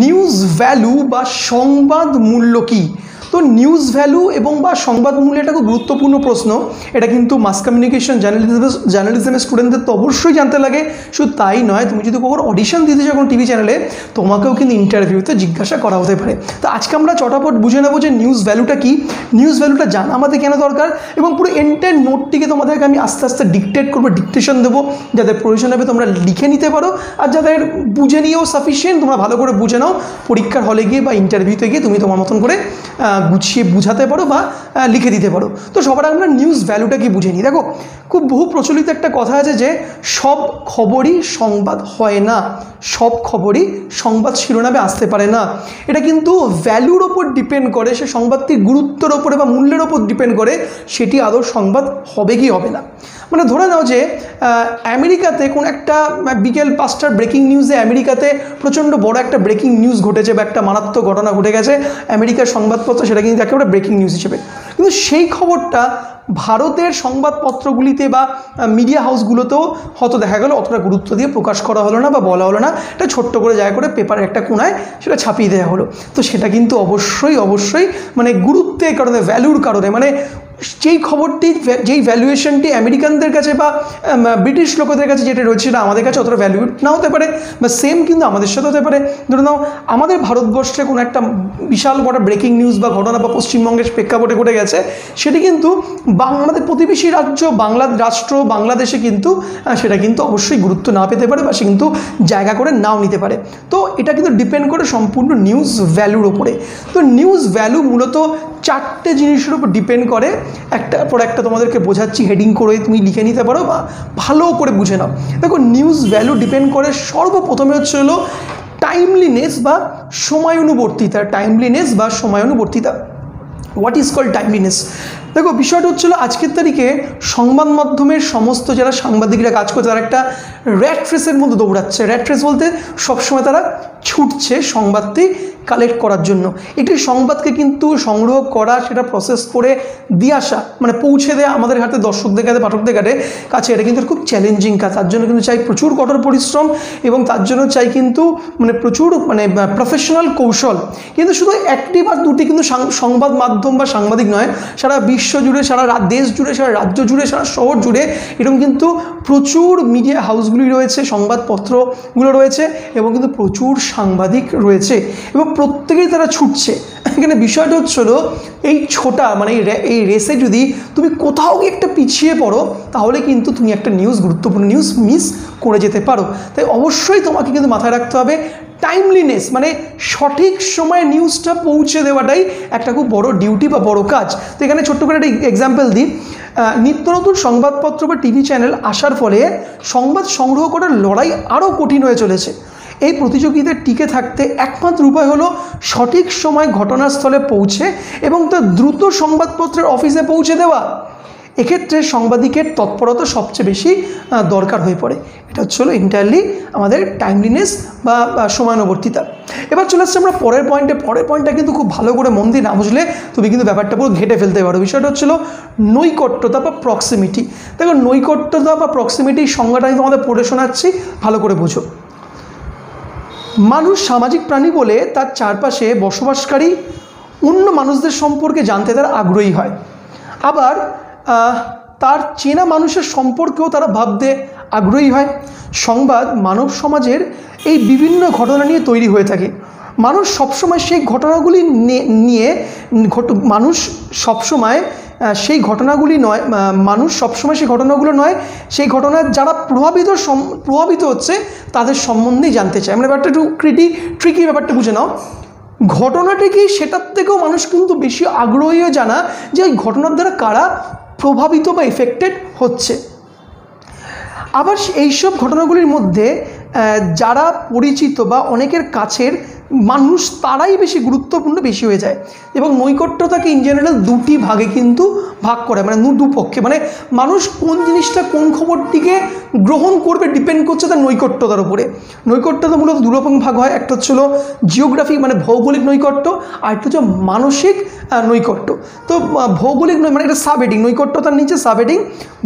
News value বা সংবাদ মূল্য কি? তো নিউজ ভ্যালু এবং বা সংবাদ মূল্য এটা খুব গুরুত্বপূর্ণ প্রশ্ন। এটা কিন্তু মাস কমিউনিকেশন জার্নালিজমের স্টুডেন্টদের তো অবশ্যই জানতে লাগে। শুধু তাই নয়, তুমি যদি কখনো অডিশন দিতে চাও কোনো টিভি চ্যানেলে, তোমাকেও কিন্তু ইন্টারভিউতে জিজ্ঞাসা করা হতে পারে। তো আজকে আমরা চটাপট বুঝে নেবো যে নিউজ ভ্যালুটা কি, নিউজ ভ্যালুটা জানা আমাদের কেন দরকার, এবং পুরো এন্টায়ার নোটটিকে তোমাদেরকে আমি আস্তে আস্তে ডিকটেট করবো, ডিকটেশন দেবো, যাদের প্রয়োজন হবে তোমরা লিখে নিতে পারো, আর যাদের বুঝে নিয়েও সাফিসিয়েন্ট তোমরা ভালো করে বুঝে নাও, পরীক্ষার হলে গিয়ে বা ইন্টারভিউতে গিয়ে তুমি তোমার মতন করে গুছিয়ে বুঝাতে পারো বা লিখে দিতে পারো। তো সবার আমরা নিউজ ভ্যালুটা কি বুঝে নিই। দেখো, খুব বহু প্রচলিত একটা কথা আছে যে সব খবরই সংবাদ হয় না, সব খবরই সংবাদ শিরোনামে আসতে পারে না। এটা কিন্তু ভ্যালুর ওপর ডিপেন্ড করে, সে সংবাদটির গুরুত্বের ওপরে বা মূল্যের ওপর ডিপেন্ড করে সেটি আদৌ সংবাদ হবে কি হবে না। মানে ধরে নাও যে আমেরিকাতে কোন একটা বিকেল 5টার ব্রেকিং নিউজে আমেরিকাতে প্রচণ্ড বড় একটা ব্রেকিং নিউজ ঘটেছে বা একটা মারাত্মক ঘটনা ঘটে গেছে, আমেরিকার সংবাদপত্র সেটা কিন্তু একেবারে ব্রেকিং নিউজ হিসেবে। কিন্তু সেই খবরটা ভারতের সংবাদপত্রগুলিতে বা মিডিয়া হাউসগুলোতেও হয়তো দেখা গেল অতটা গুরুত্ব দিয়ে প্রকাশ করা হলো না বা বলা হলো না, এটা ছোট্ট করে জায়গা করে পেপারের একটা কোণায় সেটা ছাপিয়ে দেওয়া হলো। তো সেটা কিন্তু অবশ্যই মানে গুরুত্বের কারণে, ভ্যালুর কারণে, মানে যেই খবরটি, যেই ভ্যালুয়েশনটি আমেরিকানদের কাছে বা ব্রিটিশ লোকেদের কাছে যেটা রয়েছে সেটা আমাদের কাছে অতটা ভ্যালু না হতে পারে, বা সেম কিন্তু আমাদের সাথে হতে পারে। ধরে নাও আমাদের ভারতবর্ষে কোনো একটা বিশাল বড় ব্রেকিং নিউজ বা ঘটনা বা পশ্চিমবঙ্গের প্রেক্ষাপটে ঘটে গেছে, সেটি কিন্তু আমাদের প্রতিবেশী রাজ্য রাষ্ট্র বাংলাদেশে কিন্তু সেটা কিন্তু অবশ্যই গুরুত্ব না পেতে পারে বা সে কিন্তু জায়গা করে নাও নিতে পারে। তো এটা কিন্তু ডিপেন্ড করে সম্পূর্ণ নিউজ ভ্যালুর ওপরে। তো নিউজ ভ্যালু মূলত 4টে জিনিসের উপর ডিপেন্ড করে। একটা পর একটা তোমাদেরকে বোঝাচ্ছি, হেডিং করে তুমি লিখে নিতে পারো বা ভালো করে বুঝে নাও। দেখো, নিউজ ভ্যালু ডিপেন্ড করে সর্বপ্রথমে হলো টাইমলিনেস বা সময়ানুবর্তিতা। টাইমলিনেস বা সময়ানুবর্তিতা। What is called timeliness? দেখো, বিষয়টা হচ্ছিল আজকের তারিখে সংবাদ মাধ্যমের সমস্ত যারা সাংবাদিকরা কাজ করছে তারা একটা র্যাট রেসের মধ্যে দৌড়াচ্ছে। র্যাট রেস বলতে সবসময় তারা ছুটছে সংবাদটি কালেক্ট করার জন্য। একটি সংবাদকে কিন্তু সংগ্রহ করা, সেটা প্রসেস করে দিয়ে আসা, মানে পৌঁছে দেওয়া আমাদের হাতে, দর্শকদের কাছে, পাঠকদের কাছে, এটা কিন্তু খুব চ্যালেঞ্জিং কাজ। তার জন্য কিন্তু চাই প্রচুর কঠোর পরিশ্রম এবং তার জন্য চাই কিন্তু মানে প্রচুর প্রফেশনাল কৌশল। কিন্তু শুধু একটি বা দুটি কিন্তু সংবাদ মাধ্যম বা সাংবাদিক নয়, সারা বিশ্ব জুড়ে, সারা দেশ জুড়ে, সারা রাজ্য জুড়ে, সারা শহর জুড়ে এরকম কিন্তু প্রচুর মিডিয়া হাউসগুলি রয়েছে, সংবাদপত্রগুলো রয়েছে এবং কিন্তু প্রচুর সাংবাদিক রয়েছে এবং প্রত্যেকেই তারা ছুটছে। এখানে বিষয়টা হচ্ছিল এই ছোটা, মানে এই রেসে যদি তুমি কোথাও একটা পিছিয়ে পড়ো তাহলে কিন্তু তুমি একটা গুরুত্বপূর্ণ নিউজ মিস করে যেতে পারো। তাই অবশ্যই তোমাকে কিন্তু মাথায় রাখতে হবে টাইমলিনেস, মানে সঠিক সময়ে নিউজটা পৌঁছে দেওয়াটাই একটা খুব বড় ডিউটি বা বড় কাজ। তো এখানে ছোট্ট করে একটা এক্সাম্পল দিই। নিত্য নতুন সংবাদপত্র বা টিভি চ্যানেল আসার ফলে সংবাদ সংগ্রহ করার লড়াই আরও কঠিন হয়ে চলেছে। এই প্রতিযোগিতায় টিকে থাকতে একমাত্র উপায় হলো সঠিক সময় ঘটনাস্থলে পৌঁছে এবং তা দ্রুত সংবাদপত্রের অফিসে পৌঁছে দেওয়া। এক্ষেত্রে সাংবাদিকের তৎপরতা সবচেয়ে বেশি দরকার হয়ে পড়ে। এটা হচ্ছিল এন্টায়ারলি আমাদের টাইমলিনেস বা সময়ানুবর্তিতা। এবার চলে আসছে আমরা পরের পয়েন্টটা কিন্তু খুব ভালো করে মন দিয়ে না বুঝলে তুমি কিন্তু ব্যাপারটা পুরো ঘেটে ফেলতে পারো। বিষয়টা হচ্ছিল নৈকট্যতা বা প্রক্সিমিটি। দেখো, নৈকট্যতা বা প্রক্সিমিটির সংজ্ঞাটা আমি তোমাদের পড়ে শোনাচ্ছি, ভালো করে বুঝো। মানুষ সামাজিক প্রাণী বলে তার চারপাশে বসবাসকারী অন্য মানুষদের সম্পর্কে জানতে তারা আগ্রহী হয়, আবার তার চেনা মানুষের সম্পর্কেও তারা ভাবতে আগ্রহী হয়। সংবাদ মানব সমাজের এই বিভিন্ন ঘটনা নিয়ে তৈরি হয়ে থাকে। মানুষ সবসময় সেই ঘটনাগুলি সেই ঘটনাগুলো নয়, সেই ঘটনার যারা প্রভাবিত হচ্ছে তাদের সম্বন্ধেই জানতে চায়। মানে ব্যাপারটা একটু ট্রিকি, ব্যাপারটা বুঝে নাও। ঘটনাটি কি সেটার থেকেও মানুষ কিন্তু বেশি আগ্রহী জানা যে এই ঘটনার দ্বারা কারা প্রভাবিত বা এফেক্টেড হচ্ছে। আবার এইসব ঘটনাগুলির মধ্যে যারা পরিচিত বা অনেকের কাছের মানুষ তারাই বেশি গুরুত্বপূর্ণ বেশি হয়ে যায়। এবং নৈকট্যতাকে ইন জেনারেল দুটি ভাগে কিন্তু ভাগ করে, মানে দুপক্ষে, মানে মানুষ কোন জিনিসটা, কোন খবরটিকে গ্রহণ করবে ডিপেন্ড করছে তার নৈকট্যতার উপরে। নৈকট্যতা মূলত দুরকম ভাগ হয়। একটা হচ্ছিল জিওগ্রাফি, মানে ভৌগোলিক নৈকট্য, আর একটা হচ্ছে মানসিক নৈকট্য। তো ভৌগোলিক মানে এটা সাবহেডিং, নৈকট্যতার নিচে সাবহেডিং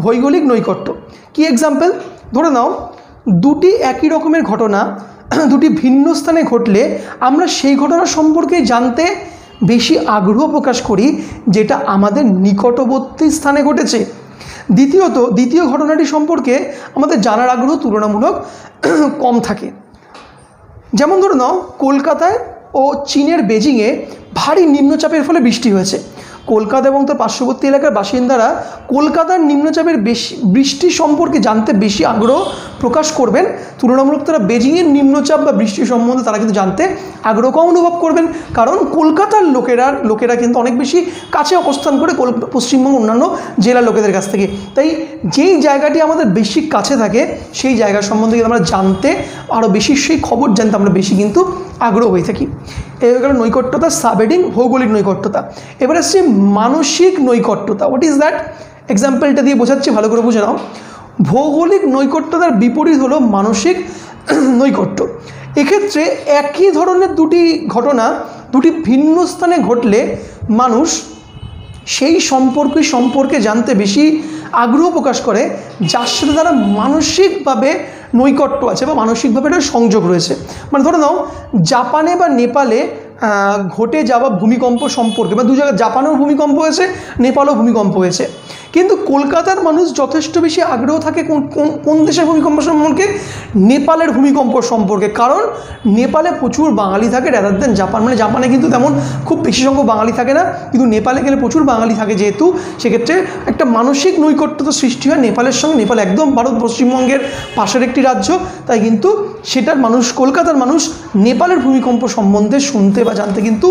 ভৌগোলিক নৈকট্য। কি এক্সাম্পল? ধরে নাও দুটি একই রকমের ঘটনা দুটি ভিন্ন স্থানে ঘটলে আমরা সেই ঘটনা সম্পর্কে জানতে বেশি আগ্রহ প্রকাশ করি যেটা আমাদের নিকটবর্তী স্থানে ঘটেছে। দ্বিতীয় ঘটনাটি সম্পর্কে আমাদের জানার আগ্রহ তুলনামূলক কম থাকে। যেমন ধরে নাও, কলকাতায় ও চীনের বেজিংয়ে ভারী নিম্নচাপের ফলে বৃষ্টি হয়েছে। কলকাতা এবং তার পার্শ্ববর্তী এলাকার বাসিন্দারা কলকাতার নিম্নচাপের বৃষ্টি সম্পর্কে জানতে বেশি আগ্রহ প্রকাশ করবেন, তুলনামূলক তারা বেজিংয়ের নিম্নচাপ বা বৃষ্টি সম্বন্ধে তারা কিন্তু জানতে আগ্রহ কম অনুভব করবেন, কারণ কলকাতার লোকেরা কিন্তু অনেক বেশি কাছে অবস্থান করে পশ্চিমবঙ্গ অন্যান্য জেলার লোকেদের কাছ থেকে। তাই যেই জায়গাটি আমাদের বেশি কাছে থাকে সেই জায়গা সম্বন্ধে কিন্তু আমরা জানতে আরও বেশি, সেই খবর জানতে আমরা বেশি কিন্তু আগ্রহ হয়ে থাকি। এই হয়ে গেল নৈকট্যতা, সাবহেডিং ভৌগোলিক নৈকট্যতা। এবার আসছে মানসিক নৈকট্যতা। What is that? এক্সাম্পলটা দিয়ে বোঝাচ্ছি, ভালো করে বুঝে নাও। ভৌগোলিক নৈকট্যতার বিপরীত হলো মানসিক নৈকট্য। এক্ষেত্রে একই ধরনের দুটি ঘটনা দুটি ভিন্ন স্থানে ঘটলে মানুষ সেই সম্পর্কে জানতে বেশি আগ্রহ প্রকাশ করে যার সাথে তারা মানসিকভাবে নৈকট্য আছে বা মানসিকভাবে একটা সংযোগ রয়েছে। মানে ধরে নাও, জাপানে বা নেপালে ঘটে যাওয়া ভূমিকম্প সম্পর্কে, বা দু জায়গায় জাপানেও ভূমিকম্প হয়েছে, নেপালেও ভূমিকম্প হয়েছে, কিন্তু কলকাতার মানুষ যথেষ্ট বেশি আগ্রহ থাকে কোন দেশের ভূমিকম্প সম্পর্কে? নেপালের ভূমিকম্প সম্পর্কে, কারণ নেপালে প্রচুর বাঙালি থাকে রাদার দেন জাপান। মানে জাপানে কিন্তু তেমন খুব বেশি সংখ্যক বাঙালি থাকে না, কিন্তু নেপালে গেলে প্রচুর বাঙালি থাকে, যেহেতু সেক্ষেত্রে একটা মানসিক নৈকট্যতা সৃষ্টি হয় নেপালের সঙ্গে। নেপাল একদম ভারত পশ্চিমবঙ্গের পাশের একটি রাজ্য, তাই কিন্তু সেটার মানুষ, কলকাতার মানুষ নেপালের ভূমিকম্প সম্বন্ধে শুনতে বা জানতে কিন্তু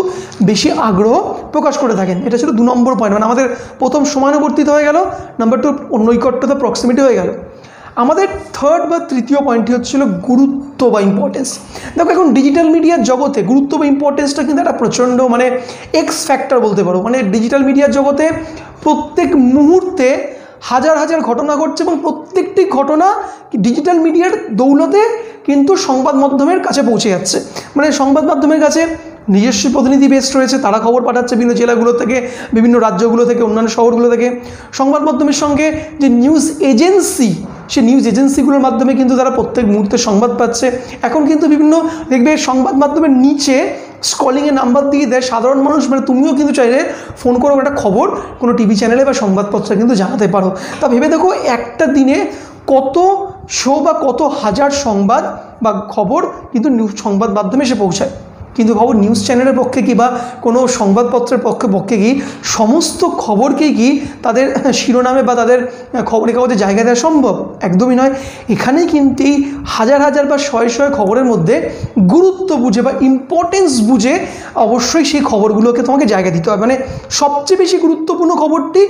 বেশি আগ্রহ প্রকাশ করে থাকেন। এটা ছিল 2 নম্বর পয়েন্ট। মানে আমাদের প্রথম সমানুবর্তিতা হয়ে গেল, নাম্বার 2 নৈকট্যতা, প্রক্সিমিটি হয়ে গেল। আমাদের থার্ড বা তৃতীয় পয়েন্টটি হচ্ছিল গুরুত্ব বা ইম্পর্টেন্স। দেখো, এখন ডিজিটাল মিডিয়ার জগতে গুরুত্ব বা ইম্পর্টেন্সটা কিন্তু একটা প্রচণ্ড মানে এক্স ফ্যাক্টর বলতে পারো। মানে ডিজিটাল মিডিয়ার জগতে প্রত্যেক মুহূর্তে হাজার হাজার ঘটনা ঘটছে, এবং প্রত্যেকটি ঘটনা ডিজিটাল মিডিয়ার দৌলতে কিন্তু সংবাদ মাধ্যমের কাছে পৌঁছে যাচ্ছে। মানে সংবাদ মাধ্যমের কাছে নিজস্ব প্রতিনিধি বেস রয়েছে, তারা খবর পাঠাচ্ছে বিভিন্ন জেলাগুলো থেকে, বিভিন্ন রাজ্যগুলো থেকে, অন্যান্য শহরগুলো থেকে। সংবাদ মাধ্যমের সঙ্গে যে নিউজ এজেন্সি, সেই নিউজ এজেন্সিগুলোর মাধ্যমে কিন্তু তারা প্রত্যেক মুহূর্তে সংবাদ পাচ্ছে। এখন কিন্তু বিভিন্ন দেখবে সংবাদ মাধ্যমের নিচে স্ক্রলিংয়ে নাম্বার দিয়ে দেয়, সাধারণ মানুষ মানে তুমিও কিন্তু চাইলে ফোন করে একটা খবর কোনো টিভি চ্যানেলে বা সংবাদপত্রে কিন্তু জানাতে পারো। তা ভেবে দেখো, একটা দিনে কত শো বা কত হাজার সংবাদ বা খবর কিন্তু সংবাদ মাধ্যমে এসে পৌঁছায়। কিন্তু খবর নিউজ চ্যানেলের পক্ষে কি বা কোনো সংবাদপত্রের পক্ষে কি সমস্ত খবরকেই কি তাদের শিরোনামে বা তাদের খবরের কাগজে জায়গা দেওয়া সম্ভব? একদমই নয়। এখানেই কিন্তু হাজার হাজার বা শয়ে খবরের মধ্যে গুরুত্ব বুঝে বা ইম্পর্টেন্স বুঝে অবশ্যই সেই খবরগুলোকে তোমাকে জায়গা দিতে হবে। মানে সবচেয়ে বেশি গুরুত্বপূর্ণ খবরটি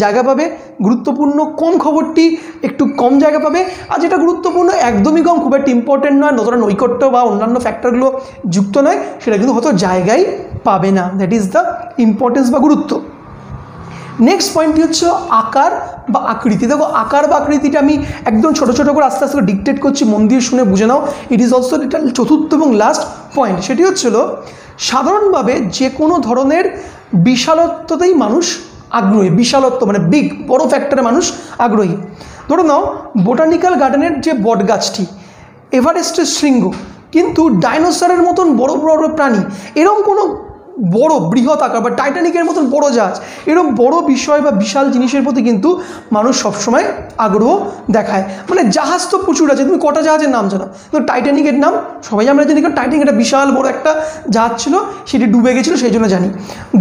জায়গা পাবে, গুরুত্বপূর্ণ কম খবরটি একটু কম জায়গা পাবে, আর যেটা গুরুত্বপূর্ণ একদমই কম, খুব একটা ইম্পর্টেন্ট নয়, নতটা নৈকট্য বা অন্যান্য ফ্যাক্টরগুলো যুক্ত নয়, সেটা কিন্তু হয়তো জায়গায় পাবে না। দ্যাট ইজ দ্য ইম্পর্টেন্স বা গুরুত্ব। নেক্সট পয়েন্টটি হচ্ছে আকার বা আকৃতি। দেখো, আকার বা আকৃতিটা আমি একদম ছোটো ছোটো করে আস্তে আস্তে ডিকটেট করছি, মন দিয়ে শুনে বুঝে নাও। ইট ইজ অলসো এটা চতুর্থ এবং লাস্ট পয়েন্ট। সেটি হচ্ছিল সাধারণভাবে যে কোনো ধরনের বিশালত্বতেই মানুষ আগ্রহী। বিশালত্ব মানে বিগ, বড় ফ্যাক্টরে মানুষ আগ্রহী। ধরো নাও, বোটানিক্যাল গার্ডেনের যে বট গাছটি, এভারেস্টের শৃঙ্গ, কিন্তু ডাইনোসরের মতন বড় বড় প্রাণী, এরকম কোনো বড় বৃহৎ আকার বা টাইটানিকের মতন বড় জাহাজ, এরকম বড় বিষয় বা বিশাল জিনিসের প্রতি কিন্তু মানুষ সবসময় আগ্রহ দেখায়। মানে জাহাজ তো প্রচুর আছে, তুমি কটা জাহাজের নাম জানো? তো টাইটানিকের নাম সবাই আমরা জানি, কারণ টাইটানিক একটা বিশাল বড় একটা জাহাজ ছিল, সেটি ডুবে গেছিলো, সেই জন্য জানি।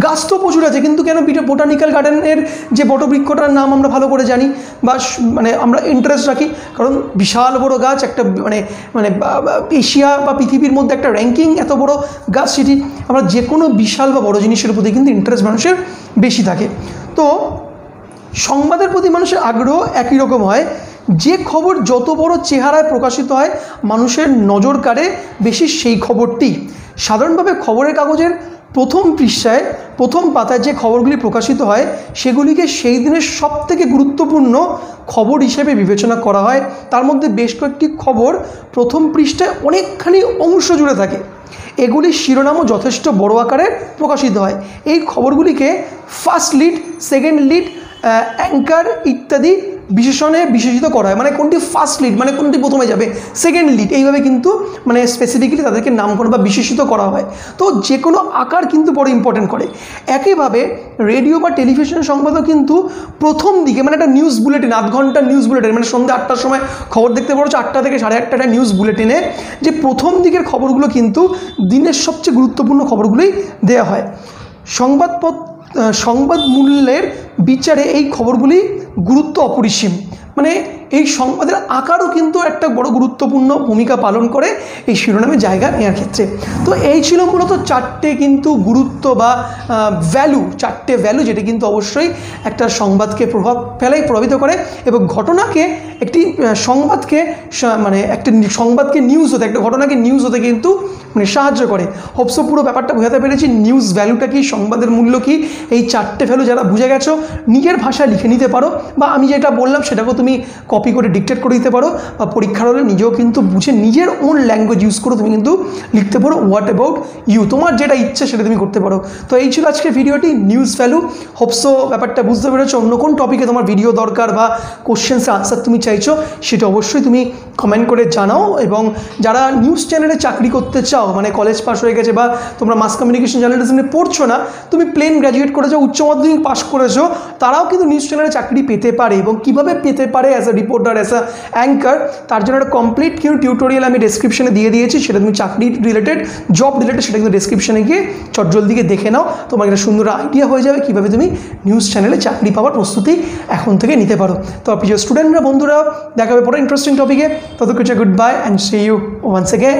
গাছ তো প্রচুর আছে, কিন্তু কেন বোটানিক্যাল গার্ডেনের যে বটবৃক্ষটার নাম আমরা ভালো করে জানি বা মানে আমরা ইন্টারেস্ট রাখি? কারণ বিশাল বড় গাছ, একটা মানে মানে এশিয়া বা পৃথিবীর মধ্যে একটা র্যাঙ্কিং এত বড় গাছ, সেটি আমরা যে কোনো বিশাল বা বড় জিনিসের প্রতি কিন্তু ইন্টারেস্ট মানুষের বেশি থাকে। তো সংবাদের প্রতি মানুষের আগ্রহ একই রকম হয়। যে খবর যত বড় চেহারায় প্রকাশিত হয়, মানুষের নজর কাড়ে বেশি সেই খবরটি। সাধারণভাবে খবরের কাগজের প্রথম পৃষ্ঠায়, প্রথম পাতায় যে খবরগুলি প্রকাশিত হয়, সেগুলিকে সেই দিনের সবথেকে গুরুত্বপূর্ণ খবর হিসেবে বিবেচনা করা হয়। তার মধ্যে বেশ কয়েকটি খবর প্রথম পৃষ্ঠায় অনেকখানি অংশ জুড়ে থাকে। এগুলির শিরোনামও যথেষ্ট বড় আকারে প্রকাশিত হয়। এই খবরগুলিকে first lead, second lead, anchor ইত্যাদি বিশেষণে বিশেষিত করা হয়, মানে কোনটি ফার্স্ট লিড মানে কোনটি প্রথমে যাবে, সেকেন্ড লিড, এইভাবে কিন্তু মানে স্পেসিফিক্যালি তাদেরকে নামকরণ বা বিশেষিত করা হয়। তো যে কোনো আকার কিন্তু বড় ইম্পর্টেন্ট করে। একইভাবে রেডিও বা টেলিভিশন সংবাদও কিন্তু প্রথম দিকে মানে একটা নিউজ বুলেটিন, আধ ঘন্টার নিউজ বুলেটিন, মানে সন্ধ্যা 8টার সময় খবর দেখতে পারছো, 8টা থেকে 8:30 নিউজ বুলেটিনে যে প্রথম দিকের খবরগুলো কিন্তু দিনের সবচেয়ে গুরুত্বপূর্ণ খবরগুলোই দেওয়া হয়। সংবাদ মূল্যের বিচারে এই খবরগুলি গুরুত্ব অপরিসীম, মানে এই সংবাদের আকারও কিন্তু একটা বড় গুরুত্বপূর্ণ ভূমিকা পালন করে এই শিরোনামে জায়গা নেওয়ার ক্ষেত্রে। তো এই ছিল মূলত 4টে কিন্তু গুরুত্ব বা ভ্যালু, 4টে ভ্যালু যেটা কিন্তু অবশ্যই একটা সংবাদকে প্রভাবিত করে এবং ঘটনাকে একটি সংবাদকে মানে একটা সংবাদকে নিউজ হতে, একটা ঘটনাকে নিউজ হতে কিন্তু মানে সাহায্য করে। হোপসো পুরো ব্যাপারটা বোঝাতে পেরেছি, নিউজ ভ্যালুটা কি, সংবাদের মূল্য কি, এই 4টে ভ্যালু যারা বুঝে গেছো নিজের ভাষায় লিখে নিতে পারো, বা আমি যেটা বললাম সেটাকেও তুমি কপি করে ডিকটেট করে দিতে পারো, বা পরীক্ষার হলে নিজেও কিন্তু বুঝে নিজের ওন ল্যাঙ্গুয়েজ ইউজ করে তুমি কিন্তু লিখতে পারো হোয়াট অ্যাবাউট ইউ, তোমার যেটা ইচ্ছে সেটা তুমি করতে পারো। তো এই ছিল আজকের ভিডিওটি, নিউজ ভ্যালু। হোপসো ব্যাপারটা বুঝতে পেরেছো। অন্য কোন টপিকে তোমার ভিডিও দরকার বা কোশ্চেন্সের আনসার তুমি চাইছো সেটা অবশ্যই তুমি কমেন্ট করে জানাও। এবং যারা নিউজ চ্যানেলে চাকরি করতে চাও, মানে কলেজ পাস হয়ে গেছে বা তোমরা মাস কমিউনিকেশন জার্নালিজমে পড়ছো না, তুমি প্লেন গ্র্যাজুয়েট করেছো, উচ্চ মাধ্যমিক পাস করেছো, তারাও কিন্তু নিউজ চ্যানেলে চাকরি পেতে পারে। এবং কীভাবে পেতে পারে as a reporter, as a anchor, তার জন্য একটা কমপ্লিট কিন্তু টিউটোরিয়াল আমি ডেসক্রিপশনে দিয়ে দিয়েছি। সেটা তুমি চাকরি রিলেটেড, জব রিলেটেড, সেটা কিন্তু ডেসক্রিপশনে গিয়ে চটজলদিকে দেখে নাও। তোমার একটা সুন্দর আইডিয়া হয়ে যাবে কীভাবে তুমি নিউজ চ্যানেলে চাকরি পাওয়ার প্রস্তুতি এখন থেকে নিতে পারো। তো প্রিয় স্টুডেন্টরা, বন্ধুরা, দেখা হবে পরে ইন্টারেস্টিং টপিকে। ততক্ষণ good bye and see you once again.